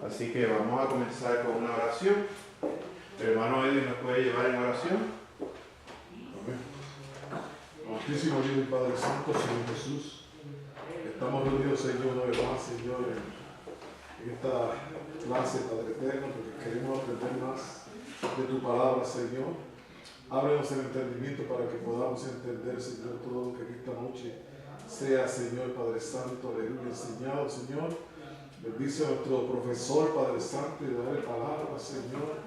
Así que vamos a comenzar con una oración. El hermano Edwin nos puede llevar en oración. Amén. Altísimo Dios y Padre Santo, Señor Jesús, estamos reunidos, Señor, una vez más, Señor, en esta clase, Padre Eterno, porque queremos aprender más de tu palabra, Señor. Ábrenos el entendimiento para que podamos entender, Señor, todo lo que en esta noche sea, Señor, Padre Santo, aleluya, enseñado, Señor. Bendice a nuestro profesor, Padre Santo, y darle palabra, Señor.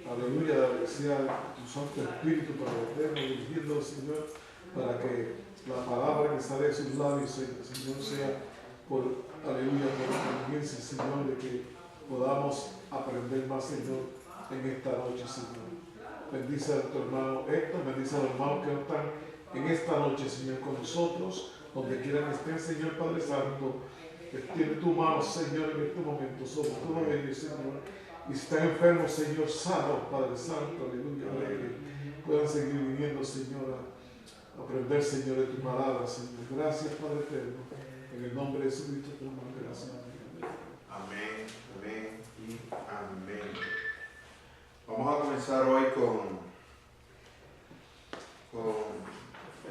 Aleluya, que sea tu Santo Espíritu, Padre Eterno, dirigiendo, Señor, para que la palabra que sale de sus labios, Señor, sea por, aleluya, por la conveniencia, Señor, de que podamos aprender más, Señor, en esta noche, Señor. Bendice a nuestro hermano Héctor, bendice a los hermanos que están en esta noche, Señor, con nosotros, donde quiera que estén, Señor Padre Santo. Extiende tu mano, Señor, en este momento sobre todos ellos, Señor. Y si están enfermos, Señor, sano, Padre Santo, aleluya, para que puedan seguir viviendo, Señor, a aprender, Señor, de tu palabra, Señor. Gracias, Padre Eterno. En el nombre de Jesucristo, te damos gracias. Amén, amén y amén. Vamos a comenzar hoy con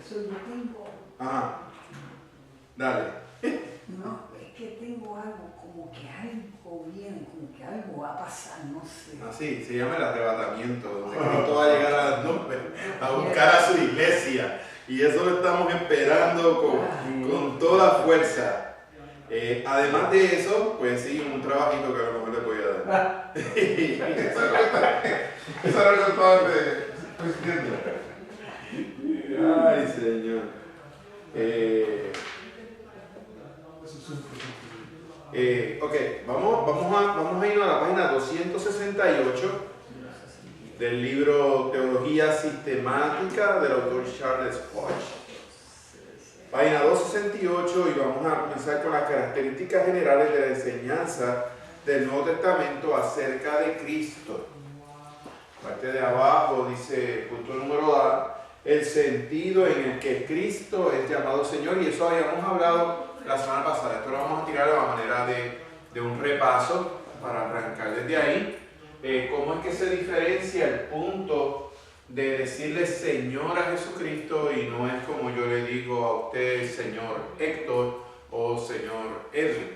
Eso yo tengo. Ajá, dale. No, es que tengo algo, como que algo viene, como que algo va a pasar, no sé. Así, se llama el arrebatamiento, donde Cristo va a llegar a las nubes, a buscar a su iglesia. Y eso lo estamos esperando con toda fuerza. Además de eso, pues sí, un trabajito que a lo mejor le voy a dar. Eso era lo que estaba diciendo. Ay, Señor. Ok, vamos a ir a la página 268 del libro Teología Sistemática del autor Charles Hodge. Página 268, y vamos a comenzar con las características generales de la enseñanza del Nuevo Testamento acerca de Cristo. Parte de abajo dice, punto número A, el sentido en el que Cristo es llamado Señor, y eso habíamos hablado la semana pasada. Esto lo vamos a tirar de la manera de un repaso para arrancar desde ahí. ¿Cómo es que se diferencia el punto de decirle Señor a Jesucristo y no es como yo le digo a usted, Señor Héctor o Señor Edwin?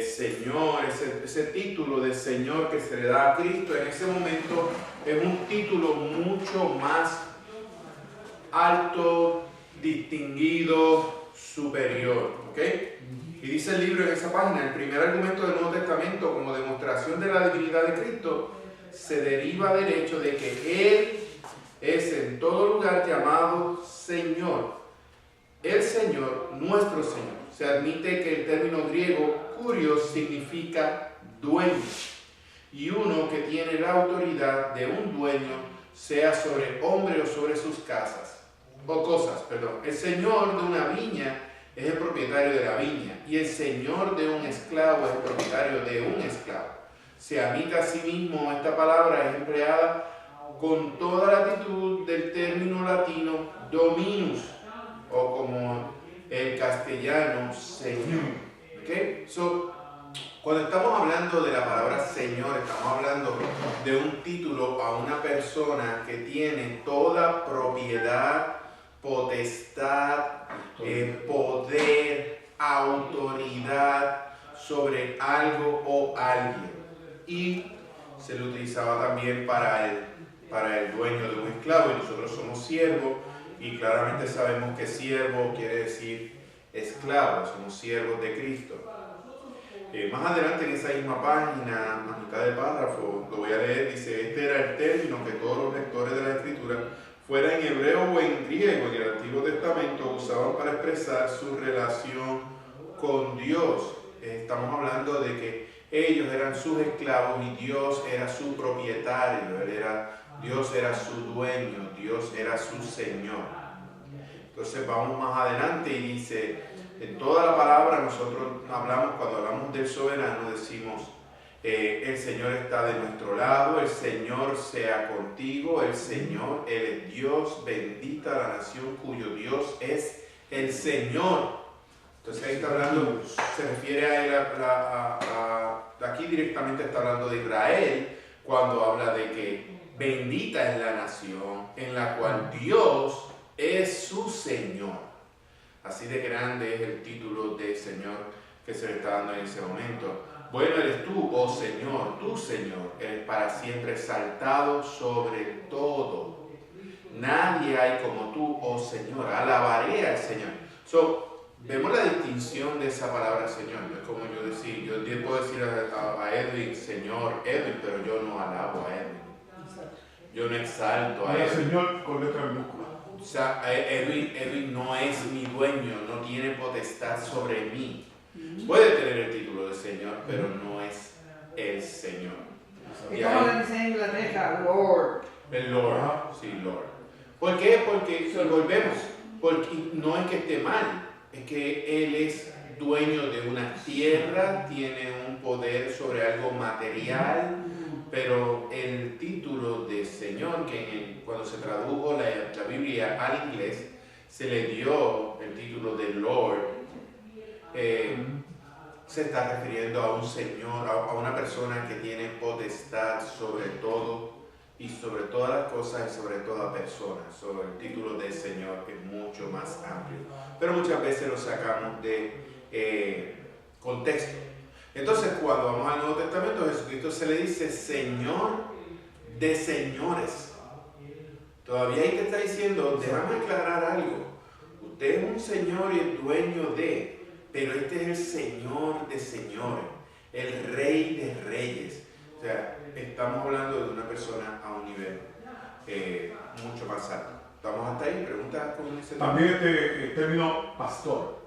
Señor, ese título de Señor que se le da a Cristo en ese momento es un título mucho más alto, distinguido, superior, ¿ok? Y dice el libro en esa página, el primer argumento del Nuevo Testamento como demostración de la divinidad de Cristo se deriva del hecho de que Él es en todo lugar llamado Señor. El Señor, nuestro Señor. Se admite que el término griego kurios significa dueño, y uno que tiene la autoridad de un dueño, sea sobre hombre o sobre sus casas, o cosas, perdón. El señor de una viña es el propietario de la viña, y el señor de un esclavo es el propietario de un esclavo. Se admite asimismo, esta palabra es empleada con toda la latitud del término latino dominus, o como el castellano señor. ¿Okay? Cuando estamos hablando de la palabra Señor, estamos hablando de un título a una persona que tiene toda propiedad, potestad, poder, autoridad sobre algo o alguien. Y se lo utilizaba también para el dueño de un esclavo, y nosotros somos siervos, y claramente sabemos que siervo quiere decir esclavo, somos siervos de Cristo. Más adelante en esa misma página, a mitad del párrafo, lo voy a leer, dice, este era el término que todos los lectores de la Escritura, fuera en hebreo o en griego en el Antiguo Testamento, usaban para expresar su relación con Dios. Estamos hablando de que ellos eran sus esclavos y Dios era su propietario, Dios era su dueño, Dios era su Señor. Entonces vamos más adelante y dice, en toda la palabra nosotros hablamos, cuando hablamos del soberano, decimos, el Señor está de nuestro lado, el Señor sea contigo, el Señor, Él es Dios, bendita la nación cuyo Dios es el Señor. Entonces ahí está hablando, se refiere a él, aquí aquí directamente está hablando de Israel cuando habla de que bendita es la nación en la cual Dios es su Señor. Así de grande es el título de Señor que se le está dando en ese momento. Bueno eres tú, oh Señor, tu Señor, eres para siempre exaltado sobre todo. Nadie hay como tú, oh Señor, alabaré al Señor. Vemos la distinción de esa palabra Señor. No es como yo decir, yo puedo decir a Edwin, Señor, Edwin, pero yo no alabo a Edwin. Yo no exalto a Edwin. Señor con letra minúscula. O sea, Edwin no es mi dueño, no tiene potestad sobre mí. Puede tener el título de Señor, pero no es el Señor. ¿Y cómo le dicen en Inglaterra? Lord. El Lord, sí, Lord. ¿Por qué? Porque, y volvemos, porque no es que esté mal, es que Él es dueño de una tierra, tiene un poder sobre algo material, pero el título de Señor, que cuando se tradujo la Biblia al inglés, se le dio el título de Lord, se está refiriendo a un Señor, a una persona que tiene potestad sobre todo y sobre todas las cosas y sobre toda persona. Sobre el título de Señor es mucho más amplio, pero muchas veces lo sacamos de contexto. Entonces, cuando vamos al Nuevo Testamento, a Jesucristo se le dice Señor de señores. Todavía ahí te está diciendo, déjame aclarar algo. Usted es un señor y es dueño de, pero este es el Señor de señores, el Rey de reyes. O sea, estamos hablando de una persona a un nivel mucho más alto. ¿Estamos hasta ahí? ¿Preguntas con ese tema? También el término pastor.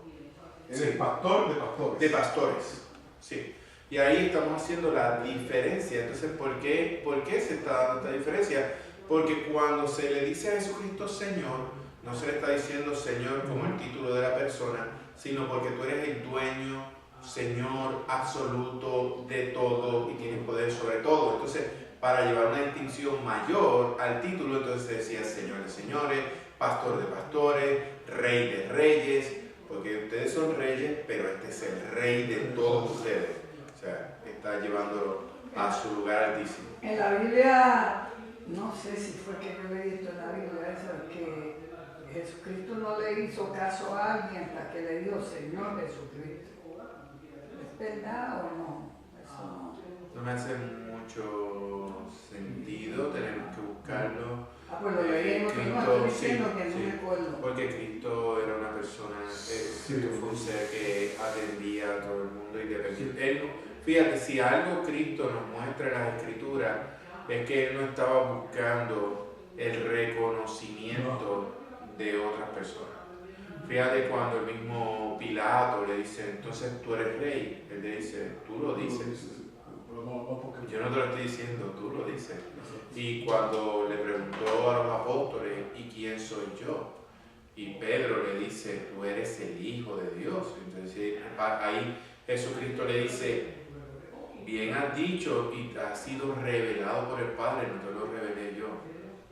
Es el pastor de pastores. De pastores, sí. Y ahí estamos haciendo la diferencia. Entonces, ¿por qué se está dando esta diferencia? Porque cuando se le dice a Jesucristo Señor, no se le está diciendo Señor como el título de la persona, sino porque tú eres el dueño, Señor absoluto de todo y tienes poder sobre todo. Entonces, para llevar una distinción mayor al título, entonces se decía Señor de señores, Pastor de pastores, Rey de reyes, porque ustedes son reyes, pero este es el Rey de todos ustedes. O sea, está llevándolo a su lugar altísimo. En la Biblia, no sé si fue que yo leí esto en la Biblia, eso, que Jesucristo no le hizo caso a alguien hasta que le dijo Señor Jesucristo. ¿Es verdad o no? Eso no. No me hace mucho sentido, tenemos que buscarlo. Pues lo leí en otro, no estoy diciendo que no me acuerdo. Porque Cristo era una persona, fue un ser que atendía a todo el mundo y dependía. Fíjate, si algo Cristo nos muestra en las Escrituras, es que Él no estaba buscando el reconocimiento de otras personas. Fíjate cuando el mismo Pilato le dice, entonces tú eres rey, Él le dice, tú lo dices. Yo no te lo estoy diciendo, tú lo dices. Y cuando le preguntó a los apóstoles, ¿y quién soy yo? Y Pedro le dice, tú eres el Hijo de Dios. Entonces ahí Jesucristo le dice, bien has dicho y has sido revelado por el Padre, no te lo revelé yo,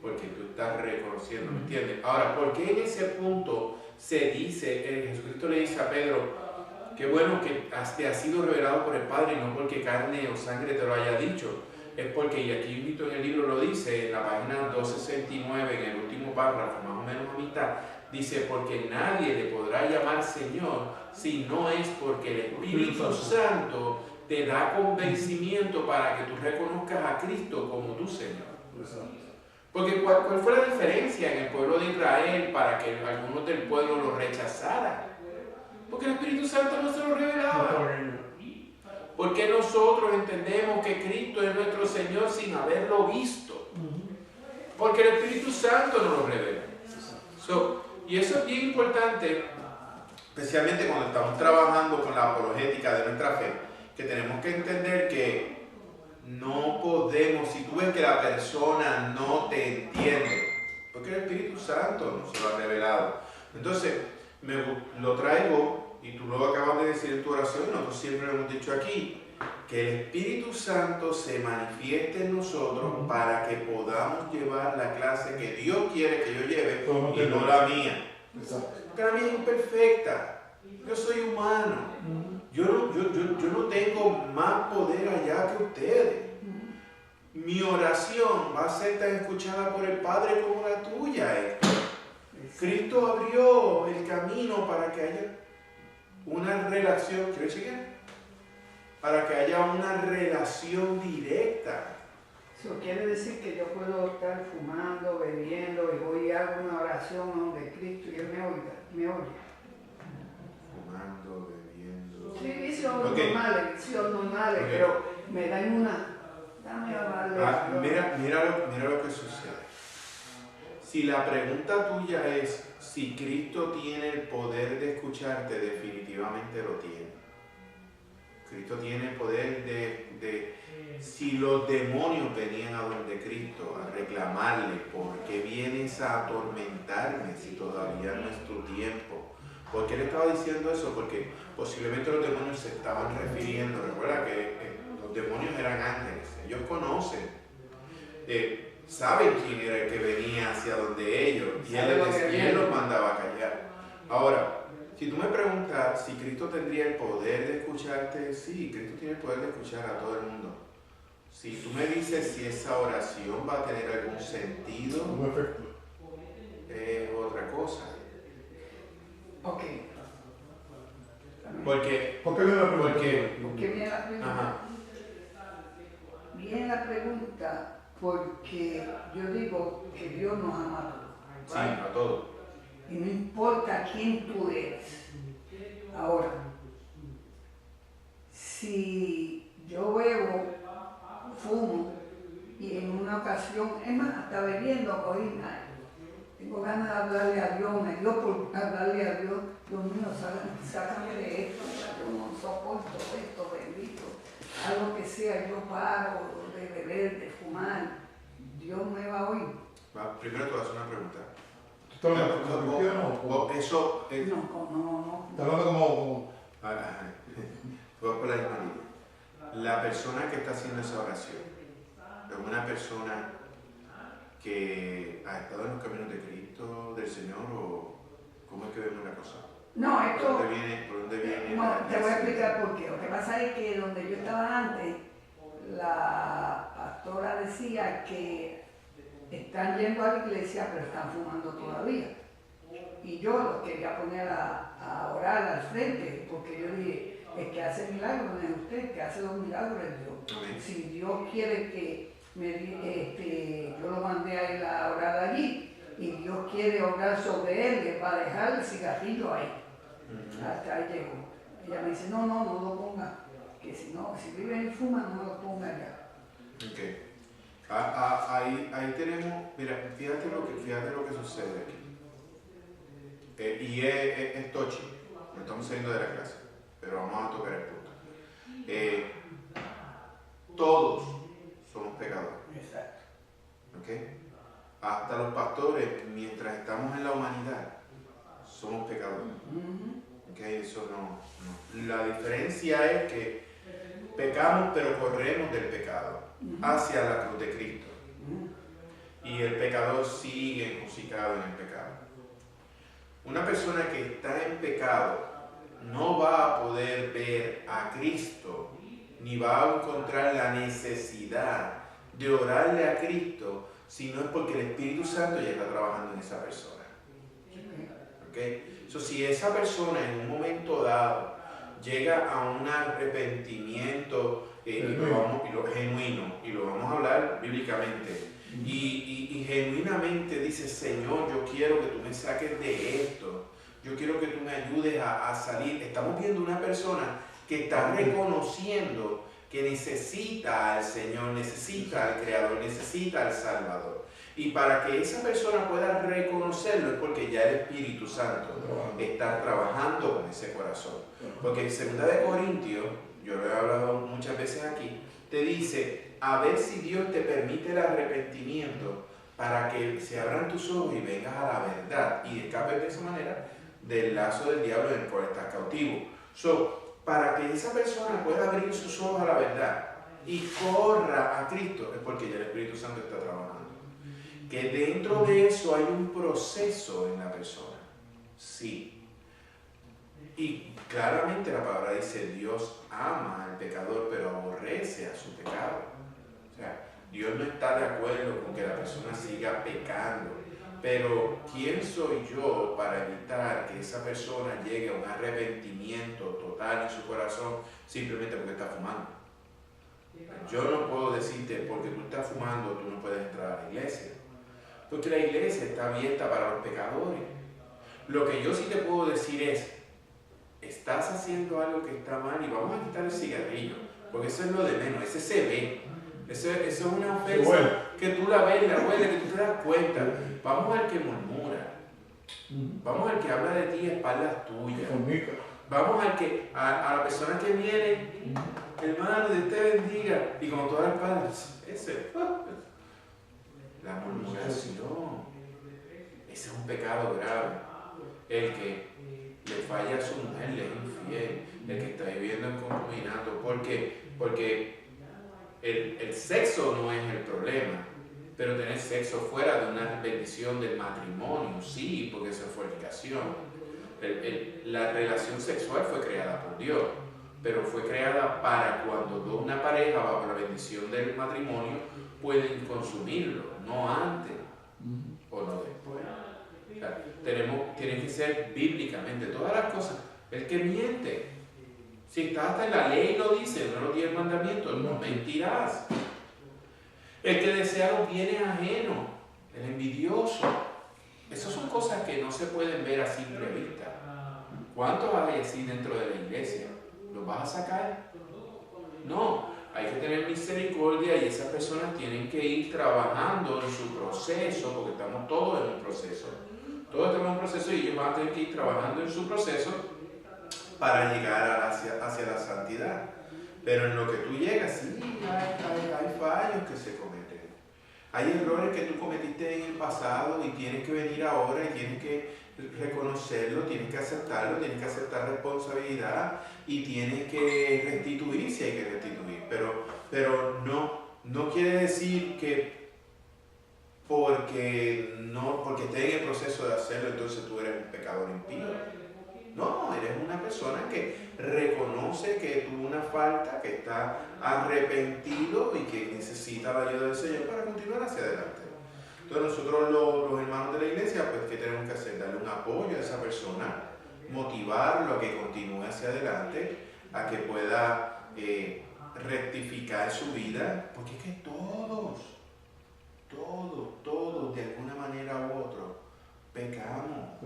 porque tú estás reconociendo, ¿me entiendes? Ahora, ¿por qué en ese punto se dice, Jesucristo le dice a Pedro, qué bueno que te ha sido revelado por el Padre y no porque carne o sangre te lo haya dicho? Es porque, y aquí invito en el libro lo dice, en la página 269, en el último párrafo, más o menos a mitad, dice, porque nadie le podrá llamar Señor si no es porque el Espíritu Santo te da convencimiento para que tú reconozcas a Cristo como tu Señor. Porque ¿cuál fue la diferencia en el pueblo de Israel para que algunos del pueblo lo rechazaran? Porque el Espíritu Santo no se lo revelaba. Porque nosotros entendemos que Cristo es nuestro Señor sin haberlo visto. Porque el Espíritu Santo nos lo revela. Y eso es bien importante, especialmente cuando estamos trabajando con la apologética de nuestra fe, que tenemos que entender que no podemos, si tú ves que la persona no te entiende, porque el Espíritu Santo nos lo ha revelado. Entonces, lo traigo, y tú lo acabas de decir en tu oración, y nosotros siempre lo hemos dicho aquí, que el Espíritu Santo se manifieste en nosotros para que podamos llevar la clase que Dios quiere que yo lleve y no la mía. Porque la mía es imperfecta. Yo soy humano. yo no tengo más poder allá que ustedes. Mi oración va a ser tan escuchada por el Padre como la tuya, Héctor. Cristo abrió el camino para que haya una relación, ¿quieres chequear? Para que haya una relación directa. Eso quiere decir que yo puedo estar fumando, bebiendo y voy y hago una oración donde Cristo y Él me oye. Fumando, bebiendo. Sí, vicios normales, Okay. pero me dan una... Dame a darle. Mira lo que sucede. Si la pregunta tuya es si Cristo tiene el poder de escucharte, definitivamente lo tiene. Cristo tiene el poder de si los demonios venían a donde Cristo a reclamarle, ¿por qué vienes a atormentarme si todavía no es tu tiempo? ¿Por qué le estaba diciendo eso? Porque posiblemente los demonios se estaban refiriendo, recuerda que los demonios eran ángeles, ellos conocen, saben quién era el que venía hacia donde ellos, y él los mandaba a callar. Ahora, si tú me preguntas si Cristo tendría el poder de escucharte, sí, Cristo tiene el poder de escuchar a todo el mundo. Si tú me dices si esa oración va a tener algún sentido, es otra cosa. Ok. Porque viene la pregunta. Ajá. Viene la pregunta porque yo digo que Dios nos ama a todos. Sí, a todos. Y no importa quién tú eres. Ahora, si yo bebo, fumo y en una ocasión, es más, hasta bebiendo cogí nada. Tengo ganas de hablarle a Dios, me dio por hablarle a Dios, Dios mío, sácame de esto, yo no soporto esto, bendito. Algo que sea, yo paro de beber, de fumar, Dios me va a oír. Primero te voy a hacer una pregunta. ¿Tú estás hablando como cristiano? Eso es... No. ¿Estás hablando como... Voy por la misma línea. La persona que está haciendo esa oración es una persona que ha estado en los caminos de Cristo, del Señor, o ¿cómo es que vemos la cosa? No, esto... ¿Por dónde viene? No, te voy a explicar por qué. Lo que pasa es que donde yo estaba antes, la pastora decía que están yendo a la iglesia, pero están fumando todavía. Y yo los quería poner a orar al frente, porque yo dije, el que hace milagros no es usted, el que hace los milagros es Dios. Amén. Si Dios quiere que yo lo mandé a ir a orar allí, y Dios quiere orar sobre él, le va a dejar el cigarrillo ahí. Hasta ahí llegó. Ella me dice, no lo ponga, que si vive y fuma, no me lo ponga allá. Okay. Ahí tenemos, mira, fíjate lo que sucede aquí. Y es tochi, no estamos saliendo de la clase, pero vamos a tocar el punto. Todos somos pecadores. Exacto. ¿Okay? Hasta los pastores, mientras estamos en la humanidad, somos pecadores. ¿Okay? Eso no. La diferencia es que pecamos, pero corremos del pecado hacia la cruz de Cristo. Y el pecador sigue enjuiciado en el pecado. Una persona que está en pecado no va a poder ver a Cristo, ni va a encontrar la necesidad de orarle a Cristo, si no es porque el Espíritu Santo ya está trabajando en esa persona. ¿Okay? Si esa persona en un momento dado llega a un arrepentimiento genuino, y lo vamos a hablar bíblicamente, y genuinamente dice, Señor, yo quiero que tú me saques de esto, yo quiero que tú me ayudes a salir. Estamos viendo una persona que está reconociendo que necesita al Señor, necesita al Creador, necesita al Salvador. Y para que esa persona pueda reconocerlo es porque ya el Espíritu Santo está trabajando con ese corazón. Porque en 2 Corintios, yo lo he hablado muchas veces aquí, te dice, a ver si Dios te permite el arrepentimiento para que se abran tus ojos y vengas a la verdad y escapes de esa manera del lazo del diablo en el cual estás cautivo. Para que esa persona pueda abrir sus ojos a la verdad y corra a Cristo es porque ya el Espíritu Santo está trabajando. Que dentro de eso hay un proceso en la persona. Sí. Y claramente la palabra dice, Dios ama al pecador, pero aborrece a su pecado. O sea, Dios no está de acuerdo con que la persona siga pecando. Pero ¿quién soy yo para evitar que esa persona llegue a un arrepentimiento total en su corazón simplemente porque está fumando? Yo no puedo decirte, porque tú estás fumando, tú no puedes entrar a la iglesia. Porque la iglesia está abierta para los pecadores. Lo que yo sí te puedo decir es, estás haciendo algo que está mal y vamos a quitar el cigarrillo, porque eso es lo de menos, ese se ve. Eso es una ofensa que tú la ves, la hueles, que tú te das cuenta. Vamos al que murmura. Vamos al que habla de ti a espaldas tuyas. Vamos al que, a la persona que viene, hermano, Dios te bendiga, y como todas las espaldas, ese. La murmuración. Ese es un pecado grave. El que le falla a su mujer, le es infiel, el que está viviendo en concubinato. ¿Por qué? Porque el sexo no es el problema, pero tener sexo fuera de una bendición del matrimonio, sí, porque eso es fornicación. La relación sexual fue creada por Dios, pero fue creada para cuando una pareja bajo la bendición del matrimonio pueden consumirlo, no antes o no después. O sea, tienen que ser bíblicamente todas las cosas. El que miente, si está hasta en la ley lo dice, uno de los 10 mandamientos, no mentirás. El que desea los bienes ajenos, el envidioso. Esas son cosas que no se pueden ver a simple vista. ¿Cuántos hay así dentro de la iglesia? ¿Los vas a sacar? No, hay que tener misericordia y esas personas tienen que ir trabajando en su proceso, porque estamos todos en un proceso. Todos estamos en un proceso y ellos van a tener que ir trabajando en su proceso para llegar hacia la santidad. Pero en lo que tú llegas, sí, hay fallos que se cometen. Hay errores que tú cometiste en el pasado y tienes que venir ahora y tienes que reconocerlo, tienes que aceptarlo, tienes que aceptar responsabilidad y tienes que restituir si hay que restituir. Pero no quiere decir que porque estés en el proceso de hacerlo, entonces tú eres un pecador impío. No, eres una persona que reconoce que tuvo una falta, que está arrepentido y que necesita la ayuda del Señor para continuar hacia adelante. Entonces nosotros los hermanos de la iglesia, pues ¿qué tenemos que hacer? Darle un apoyo a esa persona, motivarlo a que continúe hacia adelante, a que pueda rectificar su vida, porque es que todos, de alguna manera u otra, pecamos,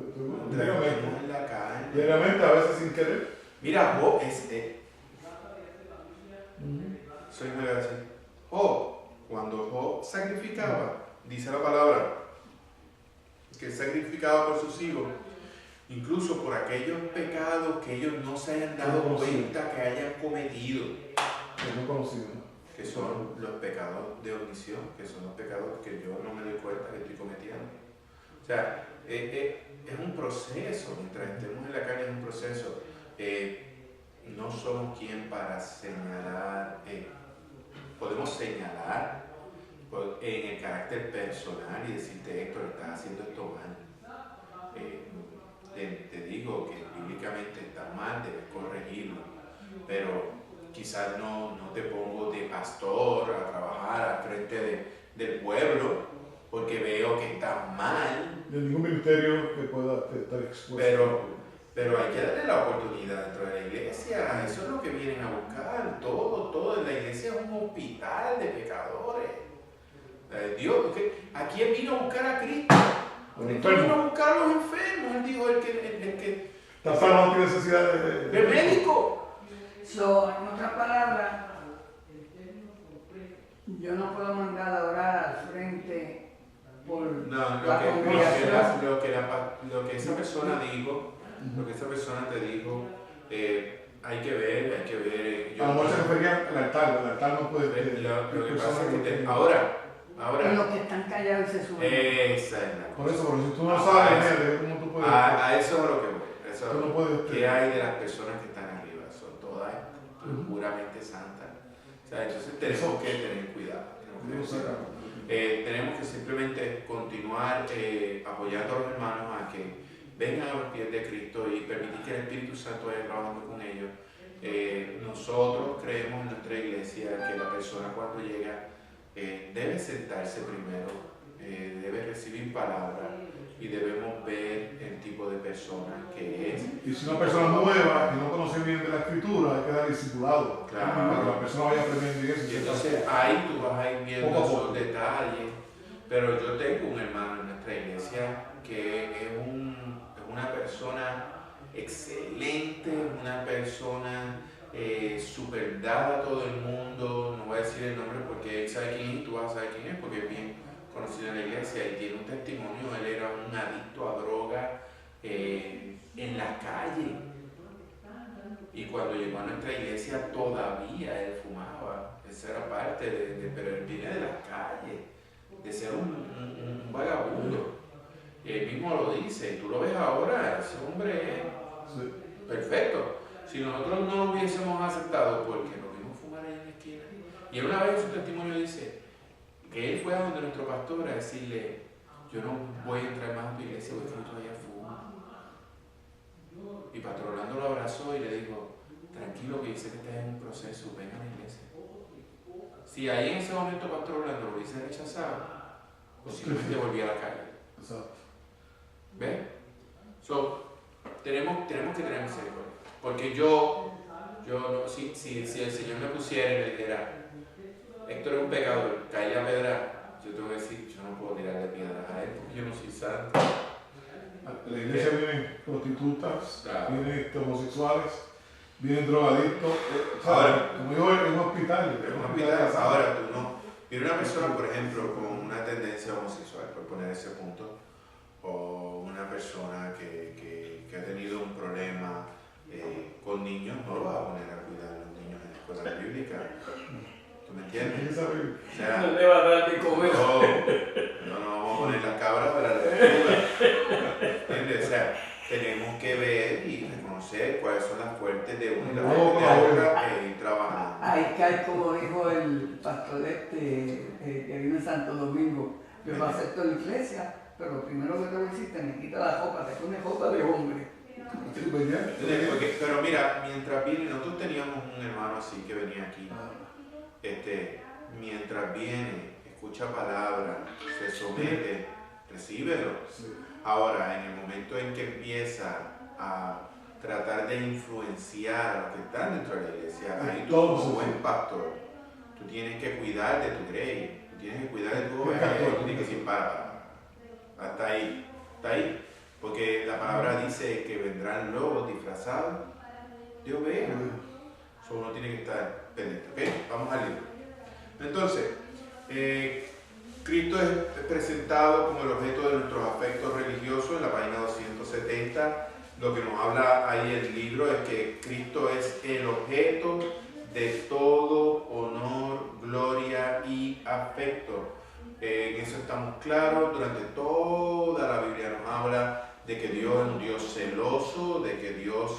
traemos en la carne. Diariamente, a veces sin querer. Mira, Job cuando Job sacrificaba, dice la palabra, que sacrificaba por sus hijos, incluso por aquellos pecados que ellos no se hayan dado cuenta que hayan cometido. Que son los pecados de omisión, que son los pecados que yo no me doy cuenta que estoy cometiendo. O sea, es un proceso, mientras estemos en la carne es un proceso. No somos quien para señalar, podemos señalar en el carácter personal y decirte, Héctor, estás haciendo esto mal. Te digo que bíblicamente está mal, debes corregirlo, pero quizás no te pongo de pastor a trabajar al frente del pueblo porque veo que está mal. De ningún ministerio que pueda estar expuesto. Pero hay que darle la oportunidad dentro de la iglesia. Eso es lo que vienen a buscar. Todo. La iglesia es un hospital de pecadores. Dios, ¿a quién vino a buscar a Cristo? Vino a buscar a los enfermos. Él dijo, el que está sano no tiene necesidad de médico. En otras palabras, yo no puedo mandar a orar al frente por la congregación. Lo que esa persona dijo, lo que esa persona te dijo, hay que ver. A lo mejor se refería al altar no puede. Lo que pasa es que ahora. Y los que están callados se suben. Esa es la cosa. Por eso, porque si tú no sabes, ¿cómo tú puedes? A eso es a lo que voy. Tú no puedes. ¿Qué hay de las personas que están arriba? Son todas puramente santas. O sea, entonces tenemos que tener cuidado. Tenemos que simplemente continuar apoyando a los hermanos a que vengan a los pies de Cristo y permitir que el Espíritu Santo vaya trabajando con ellos. Nosotros creemos en nuestra iglesia que la persona cuando llega debe sentarse primero, debe recibir palabra y debemos ver el tipo de persona que es. Y si una persona nueva que no conoce bien de la escritura, hay que dar discipulado. Claro. Para que la persona vaya aprendiendo eso. Y entonces ahí tú vas a ir viendo Poco a poco. esos detalles. Pero yo tengo un hermano en nuestra iglesia que es una persona excelente, una persona súper dada a todo el mundo. No voy a decir el nombre porque él sabe quién es y tú vas a saber quién es porque es bien conocido en la iglesia y tiene un testimonio. Él era un adicto a droga en la calle. Y cuando llegó a nuestra iglesia todavía él fumaba. Esa era parte pero él viene de las calles, de ser un vagabundo. Y él mismo lo dice, y tú lo ves ahora, ese hombre es perfecto. Si nosotros no lo hubiésemos aceptado porque lo vimos fumar ahí en la esquina. Y él una vez en su testimonio dice que él fue a donde nuestro pastor a decirle, yo no voy a entrar más a tu iglesia porque tú todavía fumas. Y Pastor Orlando lo abrazó y le dijo, tranquilo que dice que estás en un proceso, ven a la iglesia. Si ahí en ese momento Pastor Orlando lo hubiese rechazado, posiblemente volvía a la calle. Exacto. ¿Ves? Tenemos que tener misericordia. Porque yo no, si el Señor me pusiera y me dijera, Héctor es un pecador, cae la pedra, yo tengo que decir, yo no puedo tirarle piedras a él porque yo no soy santo. En la iglesia vienen prostitutas, Claro. vienen homosexuales, vienen drogadictos. Ahora, como yo en un hospital. Pero un hospital, ahora tú no. Viene una persona, por ejemplo, con una tendencia homosexual, por poner ese punto, o una persona que ha tenido un problema con niños, no lo vas a poner a cuidar a los niños en la escuela bíblica. ¿Tú me entiendes? O sea, No le va a dar de comer. no vamos a poner las cabras para la lechuga. ¿Entiendes? O sea, tenemos que ver y reconocer cuáles son las fuertes de una y las fuertes de otra e ir trabajando. Ahí cae, como dijo el pastor que vive en Santo Domingo, yo lo acepto en la iglesia, pero lo primero que te voy a decir, te me quita la ropa, te pone ropa de hombre. Pero mira, mientras viene, nosotros teníamos un hermano así que venía aquí. Mientras viene, escucha palabra, se somete, recíbelo. Ahora, en el momento en que empieza a tratar de influenciar a los que están dentro de la iglesia, ahí tú como buen pastor, tú tienes que cuidar de tu grey, tú tienes que cuidar de tu oveja, tú tienes que decir, para, hasta ahí, porque la palabra dice que vendrán lobos disfrazados de ovejas. Eso uno tiene que estar pendiente. ¿Ok? Vamos al libro. Entonces, Cristo es presentado como el objeto de nuestros afectos religiosos en la página 270. Lo que nos habla ahí el libro es que Cristo es el objeto de todo honor, gloria y afecto. En eso estamos claros. Durante toda la Biblia nos habla de que Dios es un Dios celoso, de que Dios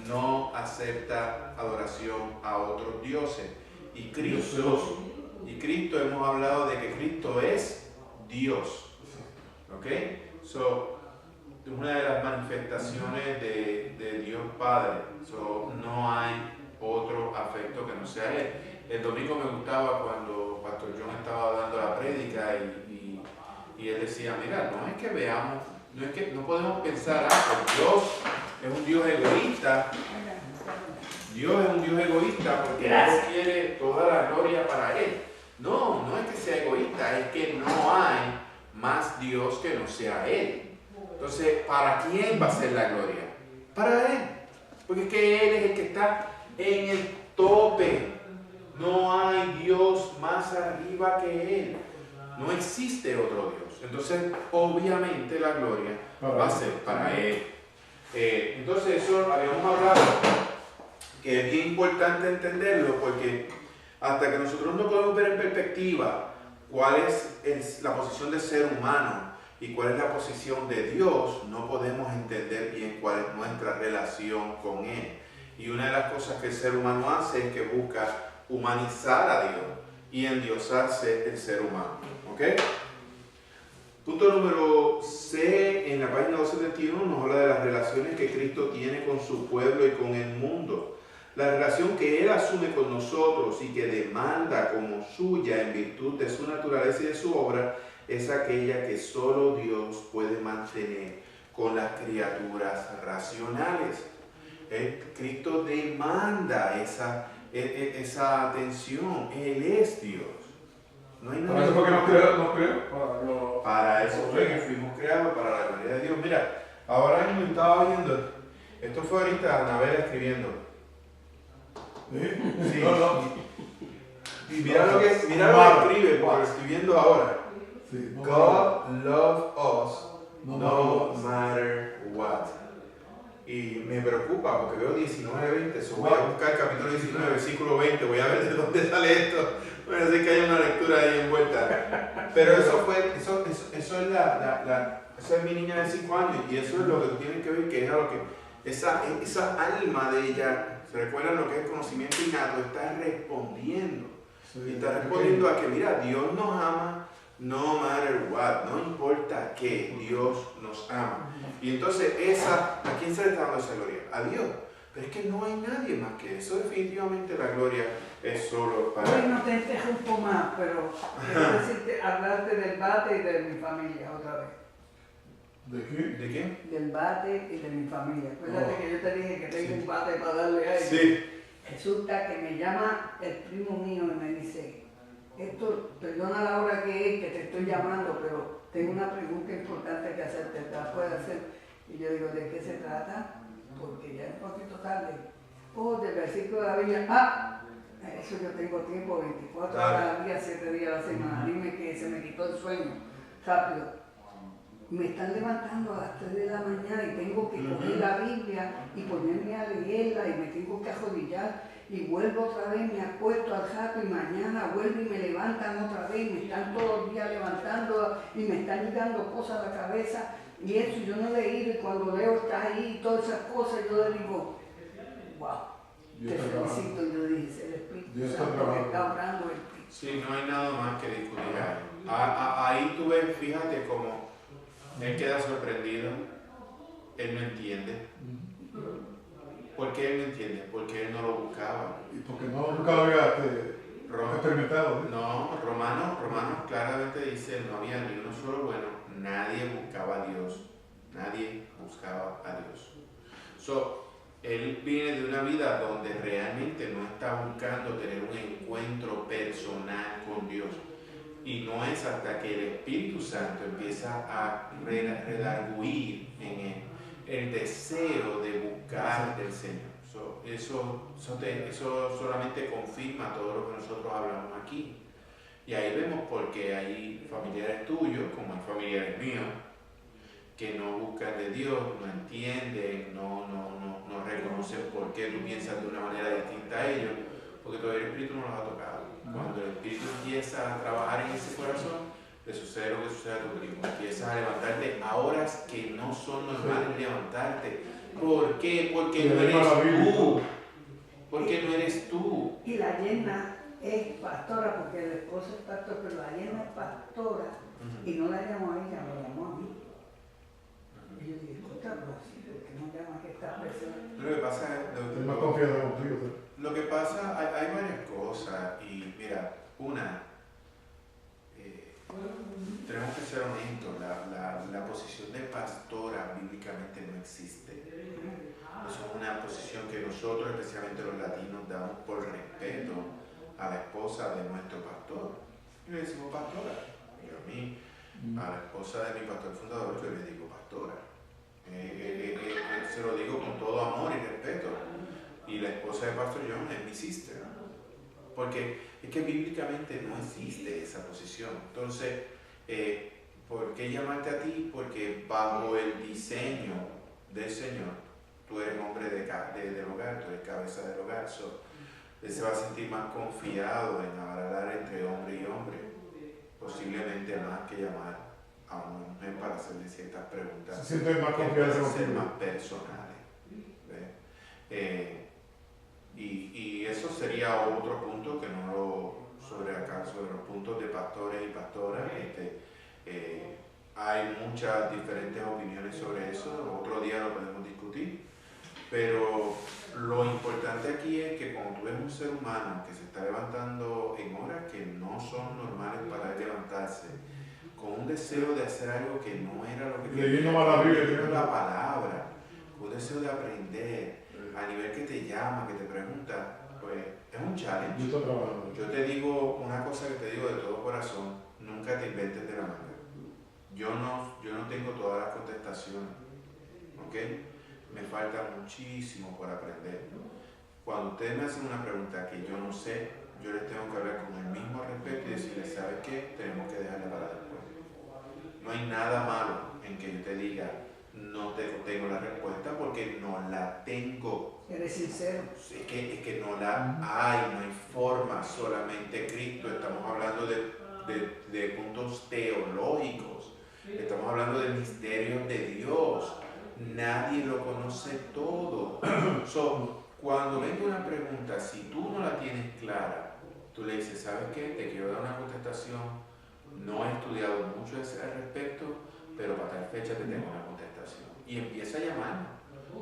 no acepta adoración a otros dioses. Y Cristo hemos hablado de que Cristo es Dios. ¿Ok? Es una de las manifestaciones de Dios Padre. No hay otro afecto que no sea Él. El domingo me gustaba cuando Pastor John estaba dando la prédica y él decía, mira, no es que veamos, no podemos pensar, pues Dios es un Dios egoísta. Dios es un Dios egoísta porque Él quiere toda la gloria para Él. No es que sea egoísta, es que no hay más Dios que no sea Él. Entonces, ¿para quién va a ser la gloria? Para Él. Porque es que Él es el que está en el tope. No hay Dios más arriba que Él. No existe otro Dios. Entonces, obviamente la gloria va a ser para Él. Entonces, eso habíamos hablado, que es bien importante entenderlo, porque hasta que nosotros no podemos ver en perspectiva cuál es la posición del ser humano y cuál es la posición de Dios, no podemos entender bien cuál es nuestra relación con Él. Y una de las cosas que el ser humano hace es que busca humanizar a Dios y endiosarse el ser humano. ¿Ok? Punto número C, en la página 271 nos habla de las relaciones que Cristo tiene con su pueblo y con el mundo. La relación que Él asume con nosotros y que demanda como suya en virtud de su naturaleza y de su obra es aquella que solo Dios puede mantener con las criaturas racionales. Cristo demanda esa atención. Él es Dios. No hay Para eso fue que nos creó. Para eso fue que fuimos creados, para la gloria de Dios. Mira, ahora mismo estaba viendo, esto fue ahorita Anabel escribiendo. Sí. Y mira lo que escribe, porque estoy viendo ahora. Sí, God love us no matter what. Y me preocupa porque veo 19-20, voy a buscar el capítulo 19, versículo 20, voy a ver de dónde sale esto. Bueno, sé que hay una lectura ahí envuelta. Pero eso es mi niña de 5 años y eso es lo que tú tienes que ver, que es lo que esa alma de ella, se recuerda lo que es conocimiento innato, está respondiendo. Sí, Y está respondiendo a que, mira, Dios nos ama, no matter what, no importa qué, Dios nos ama. Y entonces ¿a quién se le está dando esa gloria? A Dios. Pero es que no hay nadie más que eso. Definitivamente la gloria es solo para... Hoy no te interrumpo más, pero quiero decirte, hablarte del bate y de mi familia otra vez. ¿De qué? ¿De qué? Del bate y de mi familia. Acuérdate que yo te dije que tengo un bate para darle a él. Sí. Resulta que me llama el primo mío y me dice, Héctor, perdona la hora que es, que te estoy llamando, pero tengo una pregunta importante que hacerte, ¿te la puedo hacer? Y yo digo, ¿de qué se trata? Porque ya es un poquito tarde. Del versículo de la Biblia. Eso yo tengo tiempo, 24 horas al día, 7 días a la semana. Dime que se me quitó el sueño, rápido. Me están levantando a las 3 de la mañana y tengo que coger la Biblia y ponerme a leerla y me tengo que arrodillar y vuelvo otra vez, me acuesto al rato y mañana vuelvo y me levantan otra vez y me están todos los días levantando y me están llegando cosas a la cabeza y eso yo no he leído y cuando leo está ahí y todas esas cosas yo le digo, wow, te felicito. Yo dije, el Espíritu Santo que está orando en ti. Sí, no hay nada más que discutir ahí. Ahí tú ves, fíjate cómo él queda sorprendido, él no entiende. ¿Por qué él no entiende? Porque él no lo buscaba. ¿Y porque nunca lo había experimentado? No, Romanos claramente dice, no había ni uno solo bueno, nadie buscaba a Dios. Nadie buscaba a Dios. Él viene de una vida donde realmente no está buscando tener un encuentro personal con Dios. Y no es hasta que el Espíritu Santo empieza a redarguir en él el deseo de buscar del Señor. Eso solamente confirma todo lo que nosotros hablamos aquí. Y ahí vemos porque hay familiares tuyos, como hay familiares míos, que no buscan de Dios, no entienden, no reconocen por qué tú piensas de una manera distinta a ellos, porque todavía el Espíritu no los ha tocado. Cuando el Espíritu empieza a trabajar en ese corazón, le sucede lo que sucede a tu primo. Empiezas a levantarte a horas que no son normales levantarte. ¿Por qué? Porque no eres tú. Porque no eres tú. Y la yerna es pastora, porque el esposo es pastor, pero la yerna es pastora. Y no la llamó a ella, me llamó a mí. Y yo dije, escucha, ¿por qué no llama a esta persona? Lo que pasa es... Estoy más confiado contigo. Lo que pasa, hay varias cosas. Y mira, tenemos que ser honestos, la posición de pastora bíblicamente no existe. Eso es una posición que nosotros, especialmente los latinos, damos por respeto a la esposa de nuestro pastor. Y le decimos pastora. Y a mí, a la esposa de mi pastor fundador, yo le digo pastora. Se lo digo con todo amor y respeto. Y la esposa de Pastor John es mi sister. Porque es que bíblicamente no existe esa posición. Entonces, ¿por qué llamarte a ti? Porque bajo el diseño del Señor, tú eres hombre del hogar, tú eres cabeza del hogar. Él se va a sentir más confiado en hablar entre hombre y hombre. Posiblemente más que llamar a una mujer para hacerle ciertas preguntas. Se siente más confiado, ser más personales. Y eso sería otro punto que no lo sobre los puntos de pastores y pastoras. Hay muchas diferentes opiniones sobre eso, otro día lo podemos discutir, pero lo importante aquí es que cuando tú ves un ser humano que se está levantando en horas que no son normales para él levantarse, con un deseo de hacer algo que no era lo que leyendo más la Biblia, leyendo la palabra, con un deseo de aprender, a nivel que te llama, que te pregunta, pues es un challenge. Yo te digo una cosa que te digo de todo corazón, nunca te inventes de la manga. Yo no tengo todas las contestaciones, ¿ok? Me falta muchísimo por aprender. Cuando ustedes me hacen una pregunta que yo no sé, yo les tengo que hablar con el mismo respeto y decirles, ¿sabes qué? Tenemos que dejarla para después. No hay nada malo en que yo te diga, no tengo la respuesta porque no la tengo. Eres sincero. Es que no la hay, no hay forma, solamente Cristo. Estamos hablando de puntos teológicos. Estamos hablando de misterios de Dios. Nadie lo conoce todo. Cuando venga una pregunta, si tú no la tienes clara, tú le dices, ¿sabes qué? Te quiero dar una contestación. No he estudiado mucho al respecto, pero para tal fecha te tengo una contestación. Y empieza a llamar.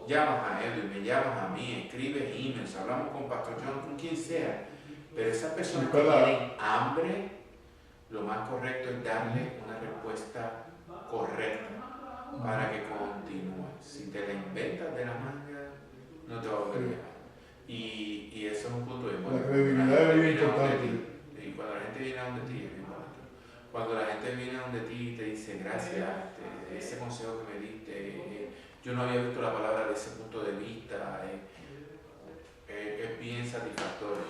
Llamas a Edwin, me llamas a mí, escribes emails, hablamos con Pastor John, con quien sea. Pero esas personas que tienen hambre, lo más correcto es darle una respuesta correcta para que continúe. Si te la inventas de la manga, no te va a volver a llamar. Y eso es un punto de importante. La credibilidad es bien importante. Y cuando la gente viene a donde ti, es bien importante. Cuando la gente viene a donde ti y te dice, gracias, ese consejo que me diste, yo no había visto la palabra de ese punto de vista, es bien satisfactorio.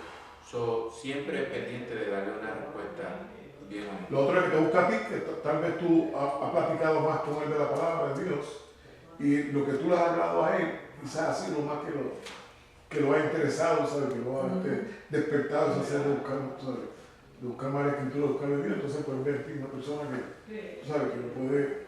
Siempre pendiente de darle una respuesta bien honesta. Lo otro es que te busca a ti, que tal vez tú has platicado más con él de la palabra de Dios, y lo que tú le has hablado a él, quizás ha sido más que lo ha interesado, ¿sabes? Que lo ha despertado esa sed de buscar, ¿sabes? De buscar más la escritura, de buscar de Dios. Entonces puedes ver en una persona que, ¿sabes? Que lo puede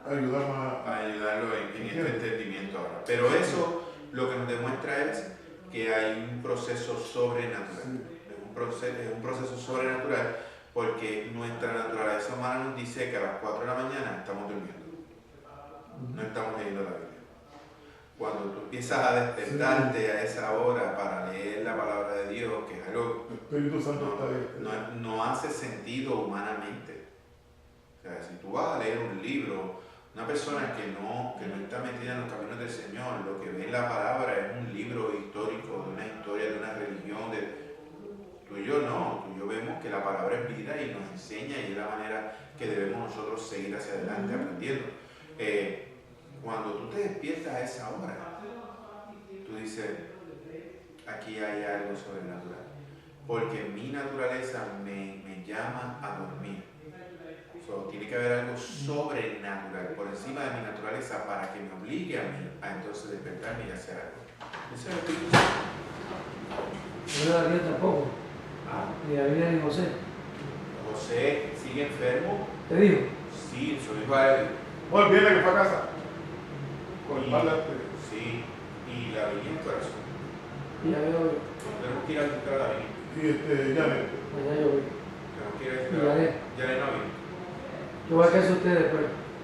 ayudar más a ayudarlo en este entendimiento ahora. Pero eso lo que nos demuestra es que hay un proceso sobrenatural. Sí. Es un proceso sobrenatural porque nuestra naturaleza humana nos dice que a las 4 de la mañana estamos durmiendo. No estamos leyendo la Biblia. Cuando tú empiezas a despertarte a esa hora para leer la palabra de Dios, que es algo que no hace sentido humanamente. O sea, si tú vas a leer un libro, una persona que no está metida en los caminos del Señor, lo que ve en la palabra es un libro histórico, de una historia, de una religión. Tú y yo no, tú y yo vemos que la palabra es vida y nos enseña y es la manera que debemos nosotros seguir hacia adelante aprendiendo. Cuando tú te despiertas a esa hora, tú dices, aquí hay algo sobrenatural, porque mi naturaleza me llama a dormir. Tiene que haber algo sobrenatural por encima de mi naturaleza para que me obligue a mí a entonces despertarme y hacer algo. Ese es el Espíritu Santo. No la Biblia tampoco. Ni la Biblia ni José. José sigue enfermo. ¿Te digo? Sí, su hijo a él. Bueno, viene que fue a casa. Con el mal sí, y la Biblia en el corazón. Y ya veo. Tenemos que ir a visitar la Biblia. Y Janet. Allá yo voy. Tenemos que ir a visitar la Biblia. Janet no vino. Yo voy a caer a ustedes,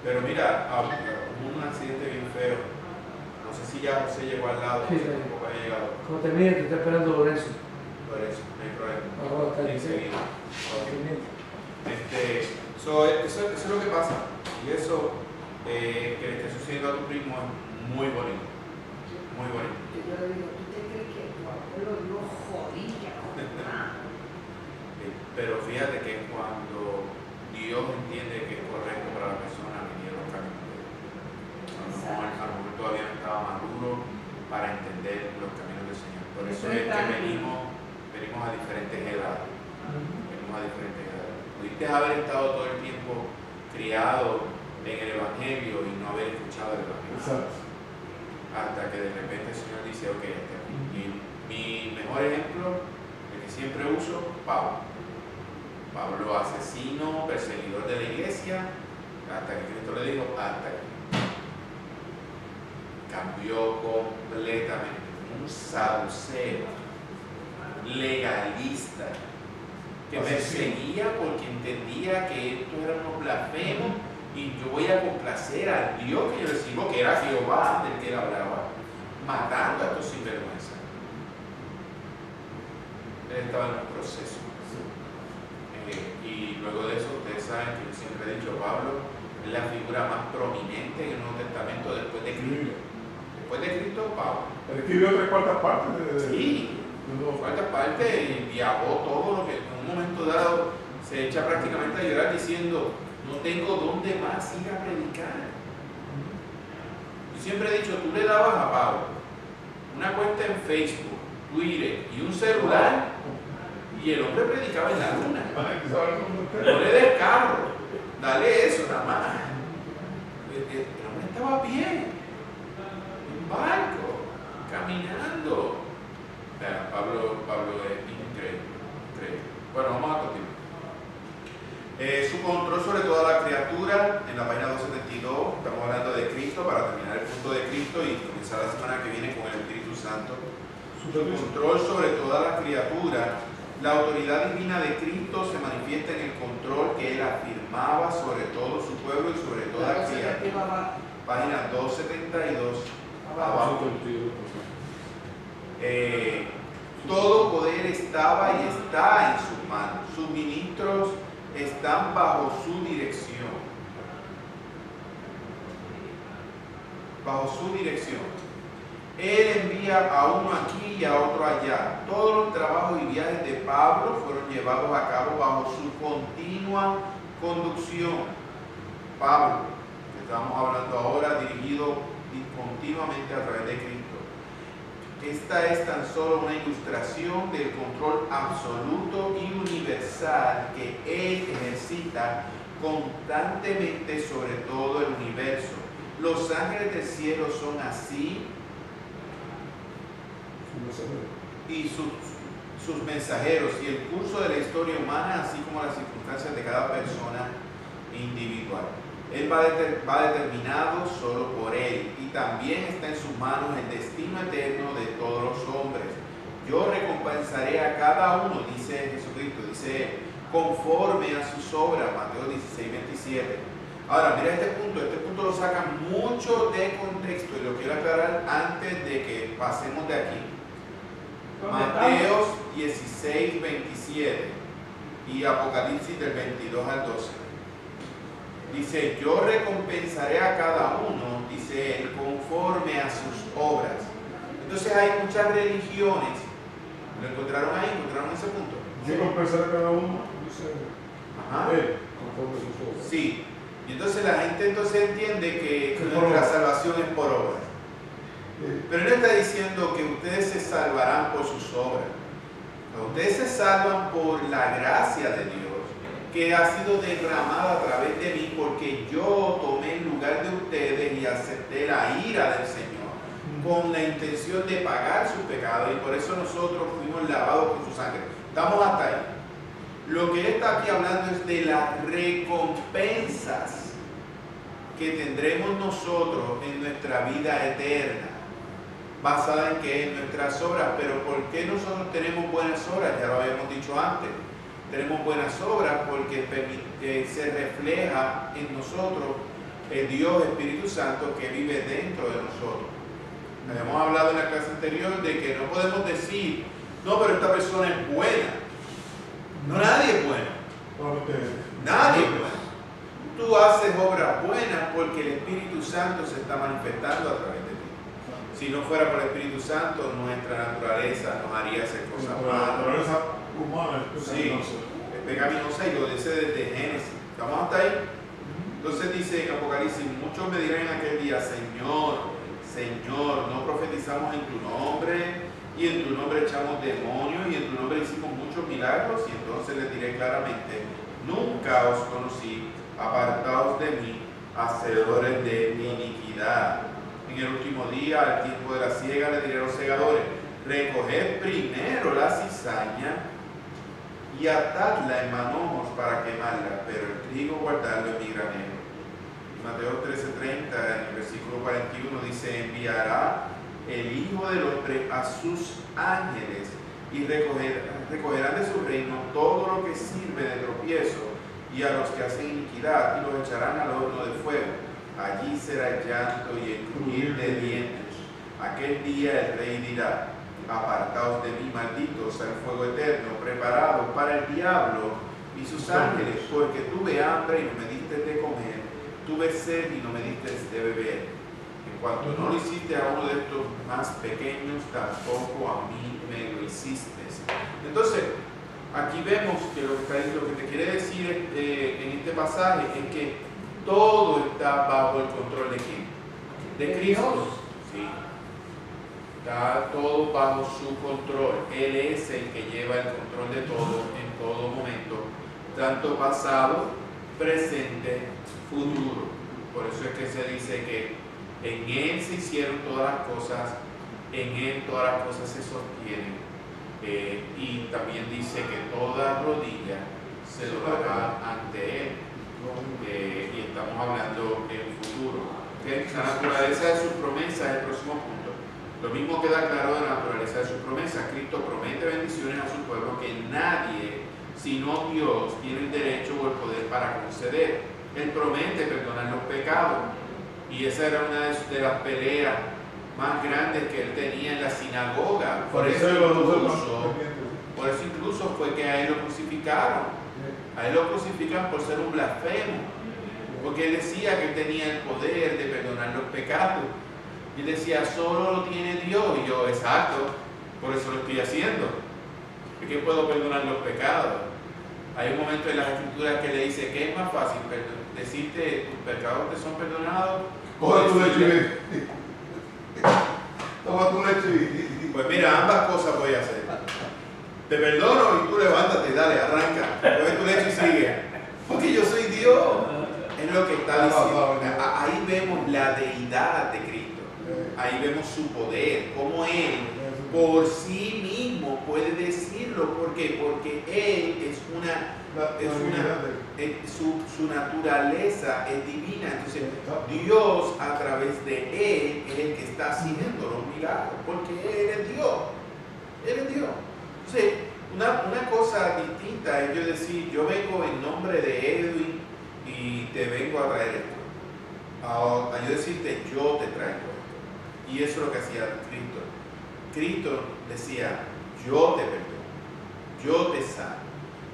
pero mira, hubo un accidente bien feo. No sé si ya José llegó al lado, sí, tampoco ha llegado. Cuando termine, te está esperando Lorenzo. Por eso, no hay problema. Ahora está enseguida. Okay. Eso es lo que pasa. Y eso que le esté sucediendo a tu primo es muy bonito. Muy bonito. Yo le digo, ¿tú te crees que tu abuelo dio jodilla? Pero fíjate que cuando Dios entiende que es correcto para la persona venir a los caminos de Dios. A lo mejor todavía no estaba maduro para entender los caminos del Señor. Por eso es que venimos a diferentes edades. Venimos a diferentes edades. Pudiste haber estado todo el tiempo criado en el Evangelio y no haber escuchado el Evangelio. Exacto. Hasta que de repente el Señor dice, ok, hasta aquí. Y mi mejor ejemplo, el que siempre uso, Pablo, asesino, perseguidor de la iglesia, hasta que Cristo le dijo, hasta aquí. Cambió completamente. Un saduceo, legalista, que perseguía porque entendía que esto era unos blasfemos y yo voy a complacer al Dios que yo le sirvo, que era Jehová del que él hablaba, matando a estos sinvergüenzas. Él estaba en un proceso. Y luego de eso, ustedes saben que yo siempre he dicho, Pablo es la figura más prominente en el Nuevo Testamento después de Cristo. Después de Cristo, Pablo. Él escribió 3/4 partes Sí, 3/4 partes y viajó todo lo que en un momento dado se echa prácticamente a llorar diciendo, no tengo dónde más ir a predicar. Yo siempre he dicho, tú le dabas a Pablo una cuenta en Facebook, Twitter y un celular y el hombre predicaba en la luna. No le des carro, dale eso nada más. El hombre estaba a pie, en barco, caminando. Pablo es increíble. Bueno, vamos a continuar. Su control sobre toda la criatura, en la página 272, estamos hablando de Cristo, para terminar el punto de Cristo y comenzar la semana que viene con el Espíritu Santo. Su control sobre toda la criatura, la autoridad divina de Cristo se manifiesta en el control que él afirmaba sobre todo su pueblo y sobre toda la criatura. Página 272, abajo. Todo poder estaba y está en sus manos. Sus ministros están bajo su dirección. Bajo su dirección. Él envía a uno aquí y a otro allá. Todos los trabajos y viajes de Pablo fueron llevados a cabo bajo su continua conducción. Pablo, que estamos hablando ahora, dirigido continuamente a través de Cristo. Esta es tan solo una ilustración del control absoluto y universal que Él ejercita constantemente sobre todo el universo. Los ángeles del cielo son así y sus mensajeros y el curso de la historia humana, así como las circunstancias de cada persona individual. Él va determinado solo por Él y también está en sus manos el destino eterno de todos los hombres. Yo recompensaré a cada uno, dice Jesucristo, dice Él, conforme a sus obras, Mateo 16:27. Ahora, mira este punto lo saca mucho de contexto y lo quiero aclarar antes de que pasemos de aquí. Mateo 16:27 y Apocalipsis del 22 al 12. Dice, yo recompensaré a cada uno, dice él, conforme a sus obras. Entonces hay muchas religiones, ¿lo encontraron ahí? ¿Encontraron ese punto? Yo recompensaré a cada uno, dice él, conforme a sus obras. Sí, y entonces la gente entiende que nuestra salvación es por obras. Pero él está diciendo que ustedes se salvarán por sus obras. Ustedes se salvan por la gracia de Dios, que ha sido derramada a través de mí, porque yo tomé el lugar de ustedes y acepté la ira del Señor con la intención de pagar sus pecados, y por eso nosotros fuimos lavados con su sangre. Estamos hasta ahí. Lo que él está aquí hablando es de las recompensas que tendremos nosotros en nuestra vida eterna, basada en que en nuestras obras. Pero ¿por qué nosotros tenemos buenas obras? Ya lo habíamos dicho antes. Tenemos buenas obras porque se refleja en nosotros el Dios Espíritu Santo que vive dentro de nosotros. Habíamos hablado en la clase anterior de que no podemos decir, no, pero esta persona es buena. No, nadie es bueno. Nadie es bueno. Tú haces obras buenas porque el Espíritu Santo se está manifestando a través de ti. Si no fuera por el Espíritu Santo, nuestra naturaleza nos haría hacer cosas malas. Humana, sí, es pecaminosa y lo dice desde Génesis. ¿Estamos hasta ahí? Entonces dice en Apocalipsis, muchos me dirán en aquel día, Señor, Señor, no profetizamos en tu nombre, y en tu nombre echamos demonios, y en tu nombre hicimos muchos milagros, y entonces les diré claramente, nunca os conocí, apartaos de mí, hacedores de mi iniquidad. En el último día, al tiempo de la siega, le diré a los segadores, recoged primero la cizaña y atadla en manojos para quemarla, pero el trigo guardarlo en mi granero. Mateo 13:30, en el versículo 41, dice, enviará el Hijo del Hombre a sus ángeles y recogerán de su reino todo lo que sirve de tropiezo y a los que hacen iniquidad, y los echarán al horno de fuego. Allí será llanto y el crujir de dientes. Aquel día el rey dirá: apartaos de mí, malditos, al fuego eterno, preparado para el diablo y sus ángeles, porque tuve hambre y no me diste de comer, tuve sed y no me diste de beber. En cuanto no lo hiciste a uno de estos más pequeños, tampoco a mí me lo hiciste. Entonces, aquí vemos que lo que te quiere decir en este pasaje es que todo está bajo el control de ¿quién? De Cristo. Sí. Está todo bajo su control. Él es el que lleva el control de todo en todo momento, tanto pasado, presente, futuro. Por eso es que se dice que en Él se hicieron todas las cosas, en Él todas las cosas se sostienen. Y también dice que toda rodilla se doblará ante Él. Y estamos hablando en futuro. La naturaleza de sus promesas es el próximo punto. Lo mismo queda claro de la naturaleza de sus promesas. Cristo promete bendiciones a su pueblo que nadie, sino Dios, tiene el derecho o el poder para conceder. Él promete perdonar los pecados. Y esa era una de las peleas más grandes que él tenía en la sinagoga. Por eso incluso fue que a él lo crucificaron. A él lo crucifican por ser un blasfemo, porque él decía que tenía el poder de perdonar los pecados. Y él decía, solo lo tiene Dios. Y yo, exacto, por eso lo estoy haciendo. ¿Por puedo perdonar los pecados? Hay un momento en las Escrituras que le dice que es más fácil decirte tus pecados te son perdonados. Toma tu leche. Toma tu leche. Pues mira, ambas cosas voy a hacer. Te perdono y tú levántate, dale, arranca. Coge tu leche y sigue. Porque yo soy Dios. Es lo que está diciendo. Ahí vemos la deidad de Cristo. Ahí vemos su poder, cómo Él por sí mismo puede decirlo. ¿Por qué? Porque Él su naturaleza es divina. Entonces Dios a través de Él es el que está haciendo los milagros, porque Él es Dios. Él es Dios. Entonces, una cosa distinta es yo decir, yo vengo en nombre de Edwin y te vengo a traer esto. A yo decirte, yo te traigo esto. Y eso es lo que hacía Cristo. Cristo decía, yo te perdono, yo te sano.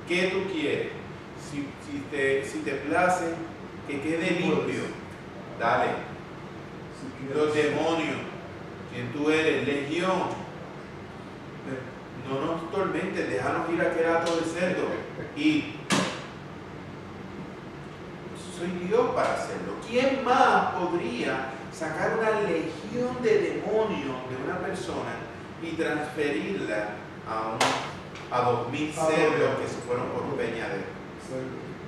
¿Qué tú quieres? Si te place que quede limpio, dale. Los demonios, quien tú eres, legión, no nos tormentes, déjanos ir a aquel hato de cerdo. Y soy Dios para hacerlo. ¿Quién más podría sacar una legión de demonios de una persona y transferirla a 2000 cerdos que se fueron por un peñadero?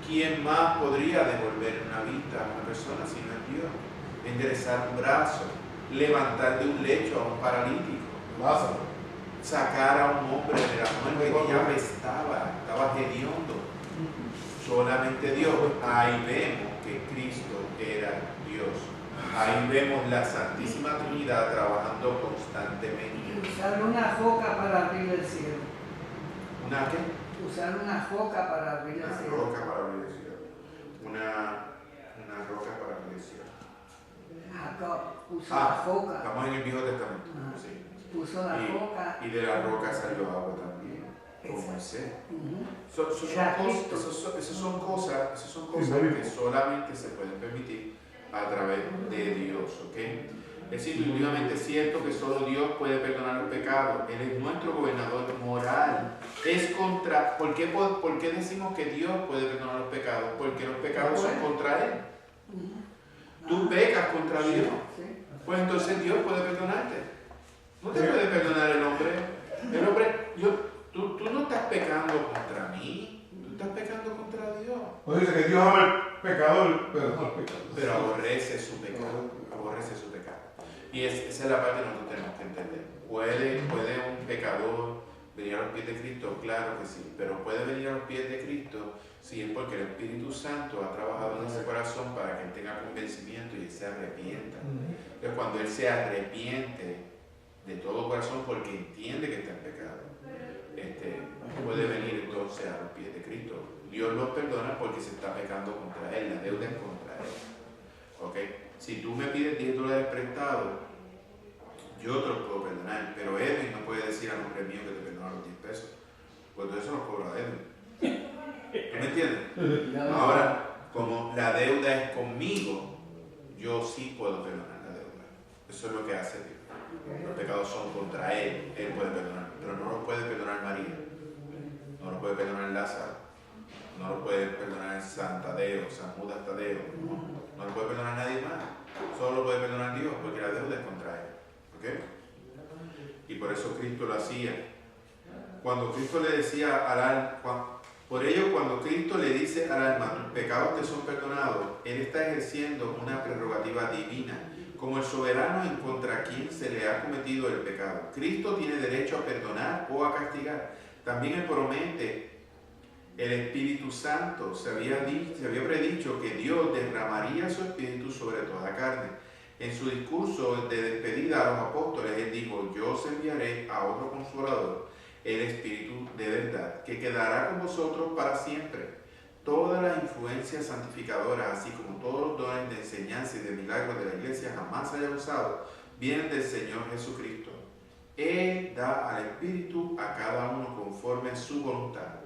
¿Quién más podría devolver una vista a una persona si no es Dios? Enderezar un brazo, levantar de un lecho a un paralítico, Lázaro, sacar a un hombre de la muerte que ya estaba hediondo. Solamente Dios. Ahí vemos que Cristo era Dios. Ahí vemos la Santísima Trinidad trabajando constantemente. Usar una joca para abrir el cielo. ¿Una qué? Usar una joca para abrir el cielo. Una roca para abrir el cielo. Una roca para abrir el cielo. Jacob puso la joca. Estamos en el Viejo Testamento. Sí. Puso la joca. Y de la roca salió agua también. Como Moisés. Esas son cosas que solamente se pueden permitir a través de Dios, ¿ok? Es indudablemente cierto que solo Dios puede perdonar los pecados. Él es nuestro gobernador moral. ¿Por qué decimos que Dios puede perdonar los pecados? Porque los pecados son contra Él. Tú pecas contra Dios. Pues entonces Dios puede perdonarte. No te puede perdonar el hombre. El hombre, tú no estás pecando contra mí. Tú estás pecando contra Dios. Pues dice que Dios ama al pecador, pero no al pecador. Pero aborrece su pecado. Aborrece su pecado. Y esa es la parte que nosotros tenemos que entender. ¿Puede un pecador venir a los pies de Cristo? Claro que sí. Pero puede venir a los pies de Cristo si es porque el Espíritu Santo ha trabajado en ese corazón para que él tenga convencimiento y él se arrepienta. Entonces, cuando él se arrepiente de todo corazón porque entiende que está en pecado, puede venir entonces a los pies de Cristo. Dios los perdona porque se está pecando contra Él, la deuda es contra Él. ¿Okay? Si tú me pides $10 prestado, yo te los puedo perdonar, pero Edwin no puede decir a nombre mío que te perdona los 10 pesos, pues todo eso lo cobra Edwin. ¿Tú me entiendes? Ahora, como la deuda es conmigo, yo sí puedo perdonar la deuda. Eso es lo que hace Dios. Los pecados son contra Él, Él puede perdonar, pero no los puede perdonar María, no los puede perdonar Lázaro, no los puede perdonar San Tadeo, San Judas Tadeo, no lo puede perdonar nadie más, solo lo puede perdonar Dios, porque la deuda es contra Él. ¿Okay? Y por eso Cristo lo hacía. Cuando Cristo le decía al alma, por ello cuando Cristo le dice al alma, tus pecados te son perdonados, Él está ejerciendo una prerrogativa divina, como el soberano en contra quien se le ha cometido el pecado. Cristo tiene derecho a perdonar o a castigar. También Él promete el Espíritu Santo. Se había predicho que Dios derramaría su Espíritu sobre toda carne. En su discurso de despedida a los apóstoles, Él dijo, yo os enviaré a otro Consolador, el Espíritu de verdad, que quedará con vosotros para siempre. Todas las influencias santificadoras, así como todos los dones de enseñanza y de milagros de la Iglesia jamás haya usado, vienen del Señor Jesucristo. Él da al Espíritu a cada uno conforme a su voluntad.